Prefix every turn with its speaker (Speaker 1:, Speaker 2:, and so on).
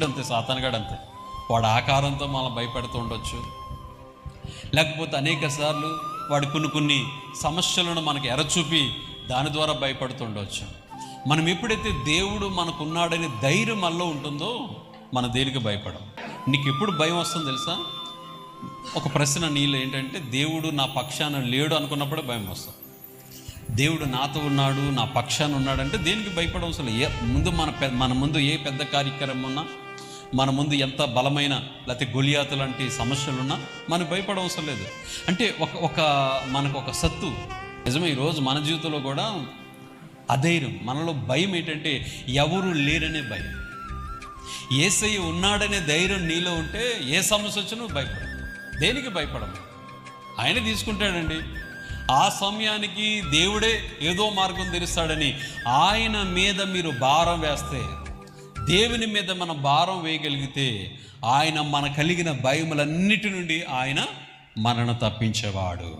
Speaker 1: దుష్టుడంతే, సాతానుగాడు అంతే. వాడు ఆకారంతో మనం భయపెడుతూ ఉండొచ్చు, లేకపోతే అనేక సార్లు వాడు కొన్ని సమస్యలను మనకు ఎరచూపి దాని ద్వారా భయపడుతూ ఉండవచ్చు. మనం ఎప్పుడైతే దేవుడు మనకున్నాడని ధైర్యం మనలో ఉంటుందో మన దేనికి భయపడం. నీకు ఎప్పుడు భయం వస్తుందో తెలుసా? ఒక ప్రశ్న నీళ్ళు ఏంటంటే, దేవుడు నా పక్షాన లేడు అనుకున్నప్పుడే భయం వస్తుంది. దేవుడు నాతో ఉన్నాడు, నా పక్షాన ఉన్నాడంటే దేనికి భయపడవసరం లేదు. ముందు మన ముందు ఏ పెద్ద కార్యక్రమం ఉన్నా, మన ముందు ఎంత బలమైన లేకపోతే గొలియాతు లాంటి సమస్యలున్నా మనకు భయపడవసరం లేదు. అంటే మనకు ఒక సత్తు నిజమే. ఈరోజు మన జీవితంలో కూడా అధైర్యం, మనలో భయం ఏంటంటే ఎవరు లేరనే భయం. యేసయ్య ఉన్నాడనే ధైర్యం నీలో ఉంటే ఏ సమస్య వచ్చినా భయపడవు. దేనికి భయపడము, ఆయన తీసుకుంటాడండి. ఆ సమయానికి దేవుడే ఏదో మార్గం తెరుస్తాడని ఆయన మీద మీరు భారం వేస్తే, దేవుని మీద మనం భారం వేయగలిగితే ఆయన మన కలిగిన భయములన్నిటి నుండి ఆయన మనను తప్పించేవాడు.